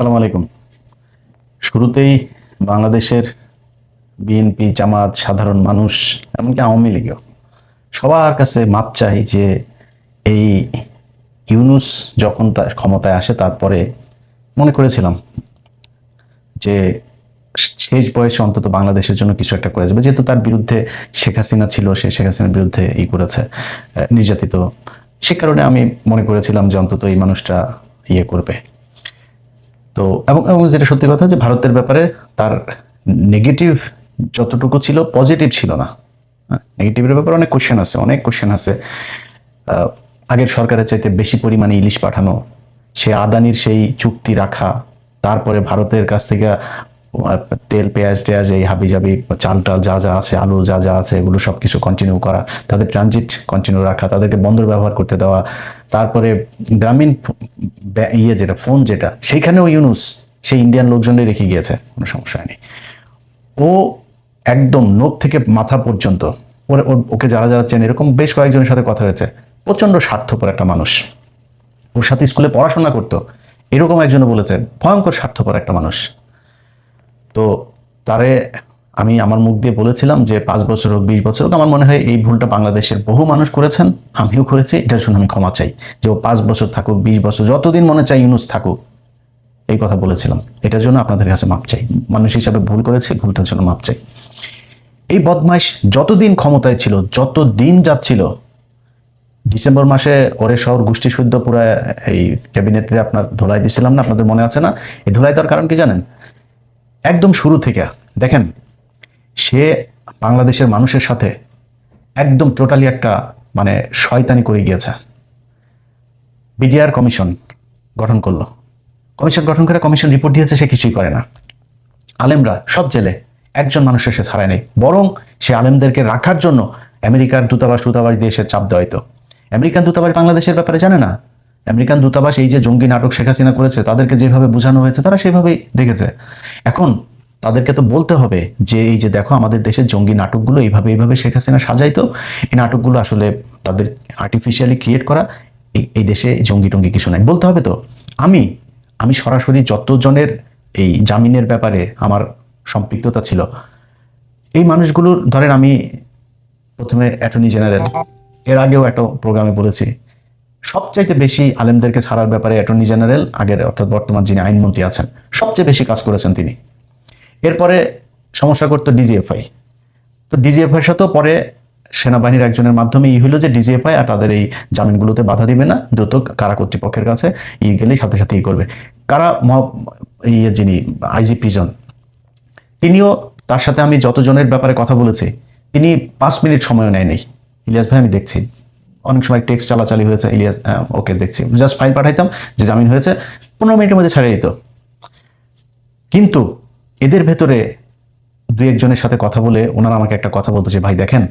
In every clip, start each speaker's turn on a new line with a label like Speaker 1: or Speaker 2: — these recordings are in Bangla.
Speaker 1: আসসালামু আলাইকুম। শুরুতেই বাংলাদেশের বিএনপি, জামাত, সাধারণ মানুষ, এমনকি আওয়ামী লীগও সবার কাছে মাপ চাই যে এই ইউনূস যখন তার ক্ষমতায় আসে তারপরে মনে করেছিলাম যে শেষ বয়সে অন্তত বাংলাদেশের জন্য কিছু একটা করে যাবে, যেহেতু তার বিরুদ্ধে শেখ হাসিনা ছিল, সে শেখ হাসিনার বিরুদ্ধে করেছে, নির্যাতিত। সে কারণে আমি মনে করেছিলাম যে অন্তত এই মানুষটা করবে। তো এবং এবং যেটা সত্যি কথা যে ভারতের ব্যাপারে তার নেগেটিভ যতটুকু ছিল, পজিটিভ ছিল না। নেগেটিভের ব্যাপারে অনেক কোশ্চেন আছে, আগের সরকারের চাইতে বেশি পরিমাণে ইলিশ পাঠানো, সে আদানির সেই চুক্তি রাখা, তারপরে ভারতের কাছ থেকে তেল পেঁয়াজ টেয়াজ, এই হাবিজাবি চাল টাল যা যা আছে, আলু যা যা আছে, এগুলো সব কিছু কন্টিনিউ করা, তাদের ট্রানজিট কন্টিনিউ রাখা, তাদেরকে বন্দর ব্যবহার করতে দেওয়া। তারপরে গ্রামীণ যেটা ফোন, যেটা সেইখানেও ইউনূস সেই ইন্ডিয়ান লোকজনই রেখে গিয়েছে, কোনো সমস্যা নেই। ও একদম নোখ থেকে মাথা পর্যন্ত ওকে যারা যারা চেন, এরকম বেশ কয়েকজনের সাথে কথা হয়েছে, প্রচন্ড স্বার্থপর একটা মানুষ। ওর সাথে স্কুলে পড়াশোনা করতো, এরকম একজনে বলেছে ভয়ঙ্কর স্বার্থপর একটা মানুষ। তো তারে আমি আমার মুখ দিয়ে বলেছিলাম যে 5 বছর হোক, 20 বছর হোক, আমার মনে হয় এই ভুলটা বাংলাদেশের বহু মানুষ করেছেন, আমিও করেছি, এটার জন্য আমি ক্ষমা চাই। যে ও 5 বছর থাকুক, 20 বছর, যতদিন মনে চাই ইউনূস থাকুক, এই কথা বলেছিলাম। এটার জন্য আপনাদের কাছে মাপ চাই, মানুষ হিসাবে ভুল করেছি, ভুলটার জন্য মাপ চাই। এই বদমাইশ যতদিন ক্ষমতায় ছিল, যত দিন যাচ্ছিল, ডিসেম্বর মাসে ওরে শহর গোষ্ঠী শুদ্ধ পুরো এই ক্যাবিনেটে আপনার ধুলাই দিছিলাম না, আপনাদের মনে আছে না? এই ধুলাই দেওয়ার কারণ কি জানেন? একদম শুরু থেকে দেখেন, সে বাংলাদেশের মানুষের সাথে একদম টোটালি একটা মানে শয়তানি করে গিয়েছে। বিডিআর কমিশন গঠন করলো, কমিশন গঠন করে কমিশন রিপোর্ট দিয়েছে, সে কিছুই করে না। আলেমরা সব জেলে, একজন মানুষের সে ছাড়ায় নেই, বরং সে আলেমদেরকে রাখার জন্য আমেরিকার দূতাবাস দিয়ে সে চাপ দেওয়াইতো। আমেরিকান দূতাবাস বাংলাদেশের ব্যাপারে জানে না। আমেরিকান দূতাবাস এই যে জঙ্গি নাটক শেখ হাসিনা করেছে, তাদেরকে যেভাবে বোঝানো হয়েছে তারা সেভাবেই দেখেছে। এখন তাদেরকে তো বলতে হবে যে এই যে দেখো, আমাদের দেশের জঙ্গি নাটকগুলো এইভাবে এইভাবে শেখ হাসিনা সাজাইতো, এই নাটকগুলো আসলে তাদের আর্টিফিশিয়ালি ক্রিয়েট করা, এই দেশে জঙ্গি টঙ্গি কিছু নাই, বলতে হবে তো। আমি আমি সরাসরি যতজনের এই জামিনের ব্যাপারে আমার সম্পৃক্ততা ছিল, এই মানুষগুলোর ধরেন, আমি প্রথমে অ্যাটর্নি জেনারেল, এর আগেও একটা প্রোগ্রামে বলেছি, সবচাইতে বেশি আলেমদেরকে ছাড়ার ব্যাপারে অ্যাটর্নি জেনারেল আগের, অর্থাৎ বর্তমান যিনি আইনমন্ত্রী আছেন, সবচেয়ে বেশি কাজ করেছেন তিনি। এরপরে সমস্যা করতো ডিজিএফআই। তো ডিজিএফআইয়ের সাথেও পরে সেনাবাহিনীর একজনের মাধ্যমে হইলো যে ডিজিএফআই আর তাদের এই জামিনগুলোতে বাধা দিবে না, দ্রুত কারা কর্তৃপক্ষের কাছে গেলেই সাথে সাথে করবে। কারা যিনি আইজি প্রিজন, তিনিও, তার সাথে আমি যতজনের ব্যাপারে কথা বলেছি, তিনি 5 মিনিট সময়ও নেয় নেই। ইলিয়াস ভাই আমি দেখছি, অনেক সময় টেক্সট চালাচালি হয়েছে, ইলিয়াস ওকে দেখছি, জাস্ট ফাইল পাঠাইতাম যে জামিন হয়েছে, 15 মিনিটের মধ্যে ছাড়িয়ে দিত। কিন্তু এদের ভেতরে 2 একজনের সাথে কথা বলে ওনারা আমাকে একটা কথা বলতো যে ভাই দেখেন,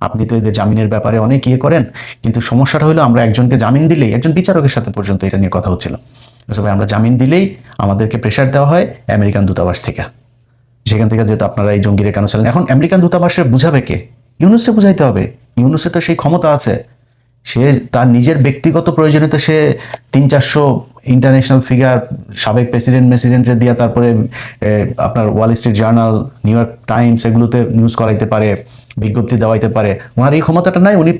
Speaker 1: আপনি তো এদের জামিনের ব্যাপারে অনেক করেন, কিন্তু সমস্যাটা হলো আমরা একজনকে জামিন দিলেই, একজন বিচারকের সাথে পর্যন্ত এটা নিয়ে কথা হচ্ছিল, ভাই আমরা জামিন দিলেই আমাদেরকে প্রেশার দেওয়া হয় আমেরিকান দূতাবাস থেকে, সেখান থেকে যেহেতু আপনারা এই জঙ্গিরে কেন চালেন। এখন আমেরিকান দূতাবাসের বুঝাবে কে? ইউনূসকে বুঝাইতে হবে। ইউনূসের তো সেই ক্ষমতা আছে, সে তার নিজের ব্যক্তিগত প্রয়োজনীয়তা সে 300-400 ইন্টারন্যাশনাল ফিগার, সাবেক প্রেসিডেন্টের দিয়া, তারপরে আপনার Wall Street journal, new York Times, এগুলোতে নিউজ করাইতে পারে, বিজ্ঞপ্তি দেওয়াইতে পারে। ওনার এই ক্ষমতাটা নাই। উনি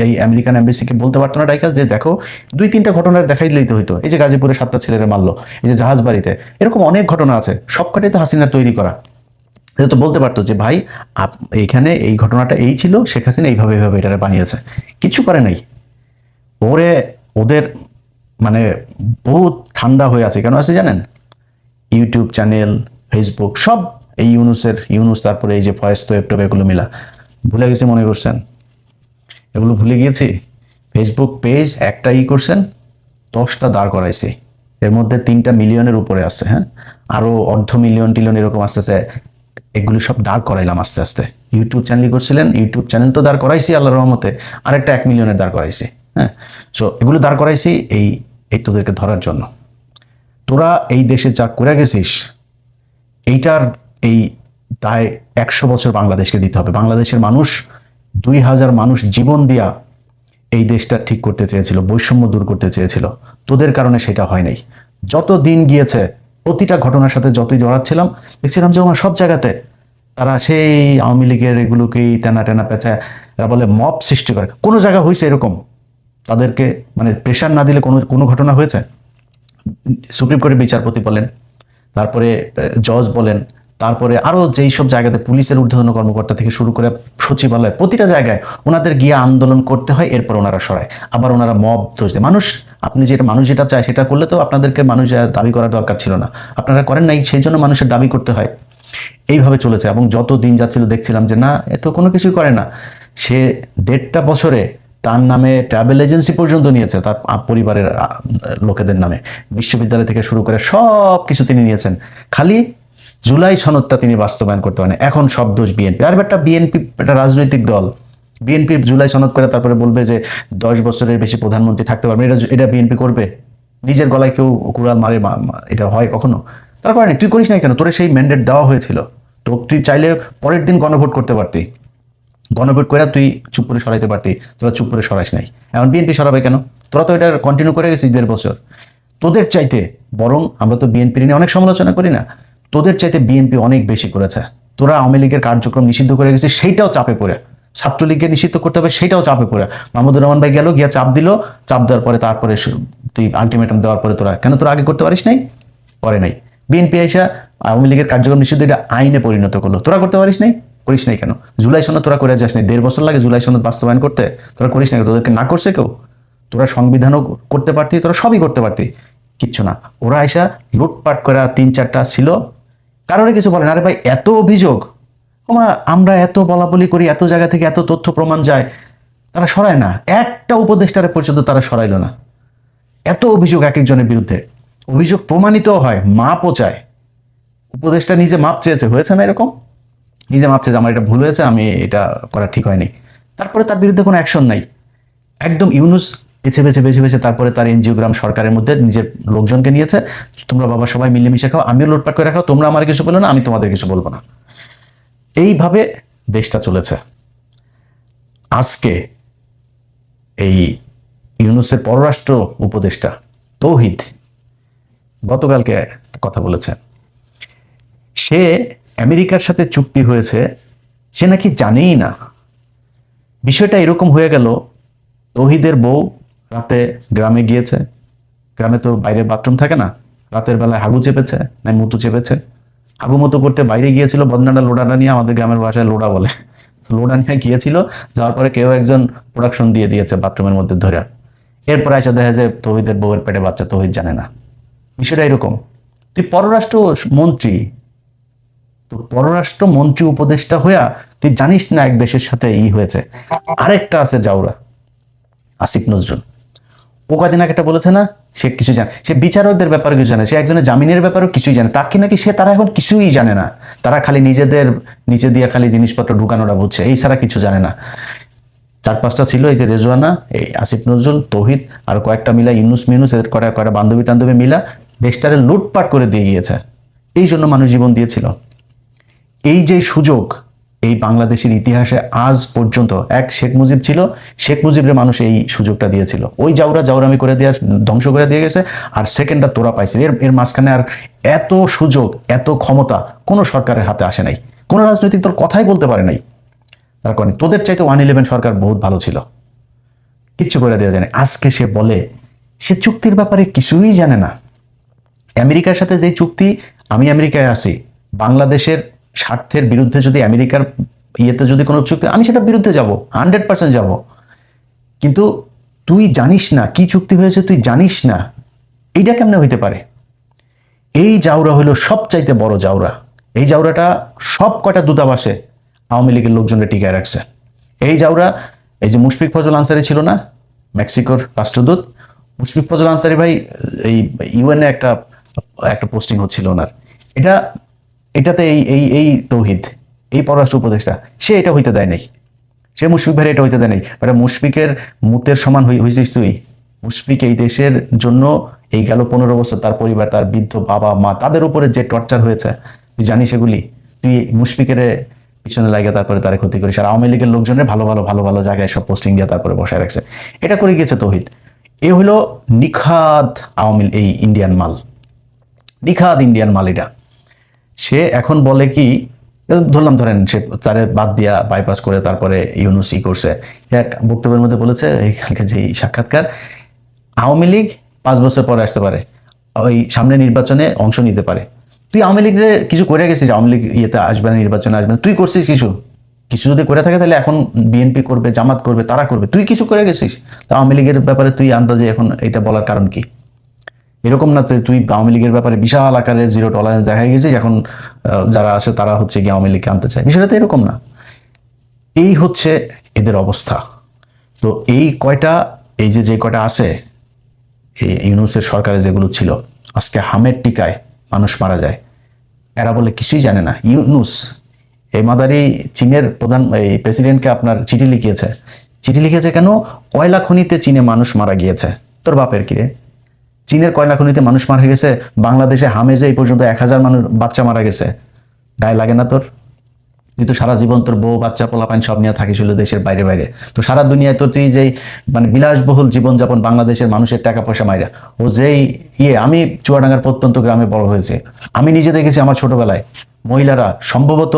Speaker 1: এই আমেরিকান এম্বাসিকে বলতে পারতো না ডাইকা যে দেখো 2-3টা ঘটনা দেখাই দিলেই তো হইতো, এই যে গাজীপুরে 7টা ছেলেরা মারলো, এই যে জাহাজ বাড়িতে, এরকম অনেক ঘটনা আছে, সবকটাই তো হাসিনার তৈরি করা। এটা তো বলতে পারতো যে ভাই এইখানে এই ঘটনাটা এই ছিল, শেখ হাসিনা এইভাবে এইভাবে এটা বানিয়েছে। কিছু করে নাই। ওদের মানে বহুত ঠান্ডা হয়ে আছে। কেন আছে জানেন? ইউটিউব চ্যানেল, ফেসবুক, সব এই ইউনূস, তারপরে এই যে ফয়েজ তোয়েব, এগুলো মিলা ভুলে গেছি মনে করছেন? এগুলো ভুলে গিয়েছি। ফেসবুক পেজ একটা করছেন, 10টা দাঁড় করাইছে, এর মধ্যে 3টা মিলিয়নের উপরে আছে। হ্যাঁ, আরো অর্ধ মিলিয়ন টিলিয়ন এরকম আসতেছে, এগুলো সব দাঁড় করাইলাম আস্তে আস্তে। ইউটিউব চ্যানেল করছিলেন, ইউটিউব চ্যানেল তো দাঁড় করাইছি আল্লাহর রহমতে, আরেকটা 1 মিলিয়নের দাঁড় করাইছি। হ্যাঁ, সো এগুলো দাঁড় করাইছি এই তোদেরকে ধরার জন্য। তোরা এই দেশে যা করে গেছিস, এইটার এই দায় 100 বছর বাংলাদেশকে দিতে হবে। বাংলাদেশের মানুষ 2000 মানুষ জীবন দিয়া এই দেশটা ঠিক করতে চেয়েছিল, বৈষম্য দূর করতে চেয়েছিল, তোদের কারণে সেটা হয় নাই। যত দিন গিয়েছে প্রতিটা ঘটনার সাথে যতই জড়াচ্ছিলাম দেখছিলাম যে আমার সব জায়গাতে তারা সেই আওয়ামী লীগের এগুলোকেই টানা টানা পেঁচায়, এরা বলে মব সৃষ্টি করে। কোনো জায়গা হয়েছে এরকম তাদেরকে মানে প্রেশার না দিলে কোনো কোনো ঘটনা হয়েছে? সুপ্রিম কোর্টের বিচারপতি বলেন, তারপরে জজ বলেন, তারপরে আরো যেই সব জায়গাতে পুলিশের ঊর্ধ্বতন কর্মকর্তা থেকে শুরু করে সচিবালয়, প্রতিটা জায়গায় ওনাদের গিয়ে আন্দোলন করতে হয়, এরপর ওনারা সরায়। আবার ওনারা মব দোষ দেয়। মানুষ, আপনি যেটা মানুষ যেটা চায় সেটা করলে তো আপনাদেরকে মানুষ দাবি করার দরকার ছিল না, আপনারা করেন নাই, সেই জন্য মানুষের দাবি করতে হয়। এইভাবে চলেছে এবং যত দিন যাচ্ছিল দেখছিলাম যে না, এ তো কোনো কিছুই করে না। সে 1.5টা বছরে তার নামে ট্রাভেল এজেন্সি পর্যন্ত নিয়েছে, তার পরিবারের লোকেদের নামে, বিশ্ববিদ্যালয় থেকে শুরু করে সব কিছু তিনি নিয়েছেন। খালি জুলাই সনদটা তিনি বাস্তবায়ন করতে পারেন। এখন সব দোষ বিএনপি। আর একটা বিএনপি একটা রাজনৈতিক দল, বিএনপির জুলাই সনদ করে তারপরে বলবে যে 10 বছরের বেশি প্রধানমন্ত্রী থাকতে পারবে, এটা বিএনপি করবে? নিজের গলায় কেউ কুড়াল মারে? এটা হয় কখনো? তারা করে না। তুই করিস নাই কেন? তোরে সেই ম্যান্ডেট দেওয়া হয়েছিল, তো তুই চাইলে পরের দিন গণভোট করতে পারতি, গণভোট করে তুই চুপ করে সরাইতে পারতি, তোরা চুপ করে সরাইস নাই। এখন বিএনপি সরাবে কেন? তোরা তো এটা কন্টিনিউ করে গেছিস 1.5 বছর। তোদের চাইতে বরং, আমরা তো বিএনপি নিয়ে অনেক সমালোচনা করি না, তোদের চাইতে বিএনপি অনেক বেশি করেছে। তোরা আওয়ামী লীগের কার্যক্রম নিষিদ্ধ করে গেছিস, সেইটাও চাপে পড়ে। ছাত্রলীগকে নিষিদ্ধ করতে হবে, সেইটাও চাপে পড়ে। মাহমুদুর রহমান ভাই গেল, গিয়া চাপ দিল, চাপ দেওয়ার পরে তারপরে তুই আলটিমেটাম দেওয়ার পরে তোরা কেন তোরা আগে করতে পারিস নাই? করে নাই। বিএনপি আইসা আওয়ামী লীগের কার্যক্রম নিষিদ্ধ এটা আইনে পরিণত করলো, তোরা করতে পারিস নাই? করিস নাই কেন? জুলাই সনদ তোরা করে যাস নাই? 1.5 বছর লাগে জুলাই সনদ বাস্তবায়ন করতে, তোরা করিস নাই? তোদেরকে না করছে কেউ? তোরা সংবিধানও করতে পারতি, তোরা সবই করতে পারতি, কিচ্ছু না। ওরা আইসা লুটপাট করা 3-4টা ছিল, কারোর কিছু বলেন। আরে ভাই, এত অভিযোগ, আমরা এত বলাবলি করি, এত জায়গা থেকে এত তথ্য প্রমাণ যায়, তারা সরায় না। একটা উপদেষ্টারে পর্যন্ত তারা সরাইলো না। এত অভিযোগ এক একজনের বিরুদ্ধে, অভিযোগ প্রমাণিত হয়, মাপও চায়। উপদেষ্টা নিজে মাপ চেয়েছে, হয়েছে না এরকম? নিজে মাপ চেয়েছে, আমার এটা ভুল হয়েছে, আমি এটা করা ঠিক হয়নি, তারপরে তার বিরুদ্ধে কোনো অ্যাকশন নাই। একদম ইউনুস বেছে বেছে বেছে বেছে তারপরে তার এনজিওগ্রাম সরকারের মধ্যে নিজের লোকজনকে নিয়েছে, তোমরা বাবা সবাই মিলেমিশে খাও, আমিও লুটপাট করে রাখাও, তোমরা আমার কিছু বলো না, আমি তোমাদের কিছু বলবো না। এইভাবে দেশটা চলেছে। আজকে এই ইউনুসের পররাষ্ট্র উপদেষ্টা তৌহিদ গতকালকে কথা বলেছে, সে আমেরিকার সাথে চুক্তি হয়েছে, সে নাকি জানেই না। বিষয়টা এরকম হয়ে গেল, তৌহিদের বউ রাতে গ্রামে গিয়েছে, গ্রামে তো বাইরে বাথরুম থাকে না, রাতের বেলায় হাগু চেপেছে না মুতু চেপেছে, হাগু মতো করতে বাইরে গিয়েছিল, বদনাটা লোডাটা নিয়ে, আমাদের গ্রামের ভাষায় লোডা বলে, লোডা নিয়ে গিয়েছিল। যাওয়ার পরে কেউ একজন প্রোডাকশন দিয়ে দিয়েছে বাথরুমের মধ্যে ধরে। এরপর এসে দেখা যায় তৌহিদের বউয়ের পেটে বাচ্চা, তৌহিদ জানে না। বিষয়টা এরকম। তুই পররাষ্ট্র মন্ত্রী, তো পররাষ্ট্র মন্ত্রী উপদেষ্টা হইয়া তুই জানিস না এক দেশের সাথে হয়েছে। আরেকটা আছে জাউরা, আসিফ নজরুল, ও কদিন আগে একটা বলেছে না, সে কিছু জানে, সে বিচারকদের ব্যাপারে কিছু জানে, সে একজনের জামিনের ব্যাপারেও কিছুই জানে, তাকে নাকি তারা এখন কিছুই জানে না, তারা খালি নিজেদের নিচে দিয়ে খালি জিনিসপত্র ঢুকানোটা বুঝছে, এই ছাড়া কিছু জানে না। 4-5টা ছিল, এই যে রেজওয়ানা, এই আসিফ নজরুল, তৌহিদ, আর কয়েকটা মিলা ইউনুস মিনুস, এদের কয়েকটা বান্ধবী টান্ধবী মিলা দেশটারে লুটপাট করে দিয়ে গিয়েছে। এই জন্য মানুষ জীবন দিয়েছিল। এই যে সুযোগ, এই বাংলাদেশের ইতিহাসে আজ পর্যন্ত এক শেখ মুজিব ছিল, শেখ মুজিবের মানুষ এই সুযোগটা দিয়েছিল, ওই জাউরামি করে দিয়ে ধ্বংস করে দিয়ে গেছে, আর সেকেন্ডটা তোরা পাইছে। এর মাঝখানে আর এত সুযোগ, এত ক্ষমতা কোনো সরকারের হাতে আসে নাই, কোনো রাজনৈতিক দল কথাই বলতে পারে নাই। তার কারণে তোদের চাইতে 111 সরকার বহুত ভালো ছিল, কিচ্ছু করে দেওয়া যায় না। আজকে সে বলে সে চুক্তির ব্যাপারে কিছুই জানে না। আমেরিকার সাথে যে চুক্তি, আমি আমেরিকায় আছি, বাংলাদেশের স্বার্থের বিরুদ্ধে যদি আমেরিকার ইয়েতে যদি কোনো চুক্তি, আমি সেটার বিরুদ্ধে যাব, 100% যাব। কিন্তু তুই জানিস না কি চুক্তি হয়েছে, তুই জানিস না, এইটা কেমনে হইতে পারে? এই জাউরা হলো সবচাইতে বড় জাউরা। এই জাউরাটা সব কটা দূতাবাসে আওয়ামী লীগের লোকজনকে টিকায় রাখছে। এই জাউরা, এই যে মুশফিক ফজল আনসারি ছিল না, মেক্সিকোর রাষ্ট্রদূত, মুশফিক ফজল আনসারি ভাই এই ইউএনএ একটা পোস্টিং হচ্ছিল ওনার, এটাতে এই এই এই তৌহিদ, এই পররাষ্ট্র উপদেষ্টা, সে এটা হইতে দেয় নাই, সে মুশফিক ভাই এটা হইতে দেয় নাই। এটা মুশফিকের মুতের সমান হয়েছিস তুই। মুশফিক এই দেশের জন্য এই গেল 15 বছর, তার পরিবার, তার বৃদ্ধ বাবা মা, তাদের উপরে যে টর্চার হয়েছে তুই জানিস এগুলি? তুই মুশফিকের পিছনে লাগে তারপরে তারে ক্ষতি করিস, আর আওয়ামী লীগের লোকজনের ভালো ভালো ভালো ভালো জায়গায় সব পোস্টিং দিয়ে তারপরে বসায় রাখছে। এটা করে গিয়েছে তৌহিদ। এ হলো নিখাত এই ইন্ডিয়ান মাল। নিখাদ ইন্ডিয়ান মালিটা। সে এখন বলে কি, ধরেন সে তারে বাদ দিয়া বাইপাস করে তারপরে ইউনূস করছে, এক বক্তব্যের মধ্যে বলেছে এইখানকার যে সাক্ষাৎকার, আওয়ামী লীগ 5 বছর পরে আসতে পারে, ওই সামনে নির্বাচনে অংশ নিতে পারে। তুই আওয়ামী লীগের কিছু করে গেছিস, আওয়ামী লীগ ইয়েতে আসবে না, নির্বাচনে আসবে না, তুই করছিস কিছু? কিছু যদি করে থাকে তাহলে এখন বিএনপি করবে, জামাত করবে, তারা করবে, তুই কিছু করে গেছিস? তা আওয়ামী লীগের ব্যাপারে তুই আন্দাজে এখন এটা বলার কারণ কি? এরকম না তুই আওয়ামী লীগের ব্যাপারে বিশাল আকারের জিরো টলারেন্স দেখাই গেছিস, এখন যারা আসে তারা হচ্ছে কি আওয়ামী লীগকে আনতে চায়। বিষয়টা তো এরকম না। এই হচ্ছে এদের অবস্থা। তো এই কয়টা, এই যে কয়টা আছে, এই ইউনূসের সরকারে যেগুলো ছিল, আজকে হামের টিকায় মানুষ মারা যায়, এরা বলে কিছুই জানে না। ইউনূস এই মাদারি চীনের প্রধান এই প্রেসিডেন্টকে আপনার চিঠি লিখিয়েছে। চিঠি লিখেছে কেন? কয়লা খনিতে চীনে মানুষ মারা গিয়েছে। তোর বাপের কিরে? চীনের কয়লা খনিতে মানুষ মারা গেছে, বাংলাদেশে হামেজে এই পর্যন্ত 1000 মানুষ বাচ্চা মারা গেছে। গায়ে লাগে না তোর? তুই তো সারা জীবন তোর বউ বাচ্চা পোলাপাইন সব নিয়ে থাকিস হলো দেশের বাইরে বাইরে, তো সারা দুনিয়ায় তো তুই যেই মানে বিলাসবহুল জীবনযাপন, বাংলাদেশের মানুষের টাকা পয়সা মাইরা ও যেই আমি চুয়াডাঙ্গার প্রত্যন্ত গ্রামে বড় হয়েছে, আমি নিজে দেখেছি আমার ছোটবেলায় মহিলারা সম্ভবত,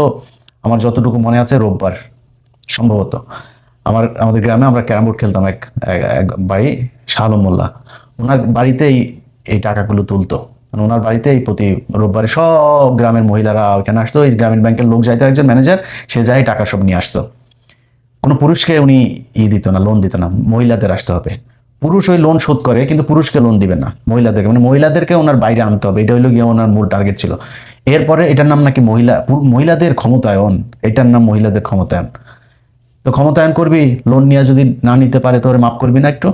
Speaker 1: আমার যতটুকু মনে আছে রোববার সম্ভবত আমাদের গ্রামে আমরা ক্যারাম বোর্ড খেলতাম, এক বাড়ি শাহ আলম মোল্লা, ওনার বাড়িতেই এই টাকাগুলো তুলতো। মানে ওনার বাড়িতে এই প্রতি রোববারে সব গ্রামের মহিলারা ওখানে আসতো, এই গ্রামীণ ব্যাংকের লোক যাইতো, একজন ম্যানেজার, সে যাই টাকা সব নিয়ে আসতো। কোনো পুরুষকে উনি দিত না, লোন দিত না, মহিলাদের আসতে হবে। পুরুষ ওই লোন শোধ করে কিন্তু পুরুষকে লোন দিবে না, মহিলাদেরকে, মানে মহিলাদেরকে ওনার বাইরে আনতে হবে, এটা হইলো গিয়ে ওনার মূল টার্গেট ছিল। এরপরে এটার নাম নাকি মহিলাদের ক্ষমতায়ন, এটার নাম মহিলাদের ক্ষমতায়ন। তো ক্ষমতায়ন করবি, লোন নিয়ে যদি না নিতে পারে তোরে মাফ করবি না একটু?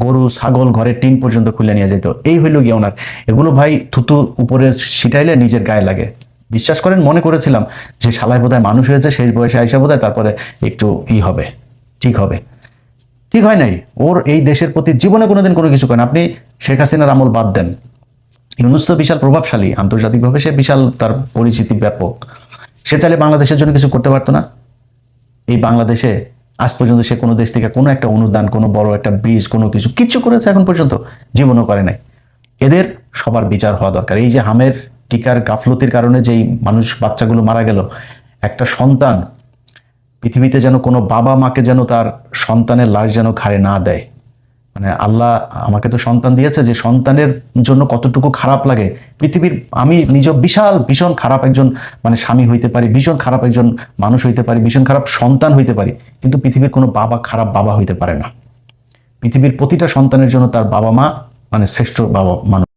Speaker 1: গরু ছাগল ঘরের টিন পর্যন্ত খুলে নিয়ে যেত, এই হইল গিয়ে ওনার। এগুলো ভাই থুতু উপরে ছিটাইলে নিজের গায়ে লাগে। বিশ্বাস করেন, মনে করেছিলাম যে শালায় বোধহয় মানুষ হয়েছে, শেষ বয়সে আইসা বোধহয় তারপরে একটু হবে, ঠিক হবে। ঠিক হয় নাই। ওর এই দেশের প্রতি জীবনে কোনোদিন কোনো কিছু করেন। আপনি শেখ হাসিনার আমল বাদ দেন, ইউনূস তো বিশাল প্রভাবশালী, আন্তর্জাতিকভাবে সে বিশাল, তার পরিচিতি ব্যাপক। সে চাইলে বাংলাদেশের জন্য কিছু করতে পারতো না? এই বাংলাদেশে আজ পর্যন্ত সে কোনো দেশ থেকে কোনো একটা অনুদান, কোনো বড় একটা ব্রিজ, কোনো কিচ্ছু করেছে এখন পর্যন্ত? জীবনও করে নাই। এদের সবার বিচার হওয়া দরকার। এই যে হামের টিকার গাফলতির কারণে যেই মানুষ বাচ্চাগুলো মারা গেল, একটা সন্তান পৃথিবীতে যেন কোনো বাবা মাকে যেন তার সন্তানের লাশ যেন ঘাড়ে না দেয়। মানে আল্লাহ আমাকে তো সন্তান দিয়েছে, যে সন্তানের জন্য কতটুকু খারাপ লাগে পৃথিবীর, আমি নিজ ভীষণ খারাপ একজন মানে স্বামী হইতে পারি, ভীষণ খারাপ একজন মানুষ হইতে পারি, ভীষণ খারাপ সন্তান হইতে পারি, কিন্তু পৃথিবীর কোনো বাবা খারাপ বাবা হইতে পারে না। পৃথিবীর প্রতিটা সন্তানের জন্য তার বাবা মা মানে শ্রেষ্ঠ বাবা মানুষ।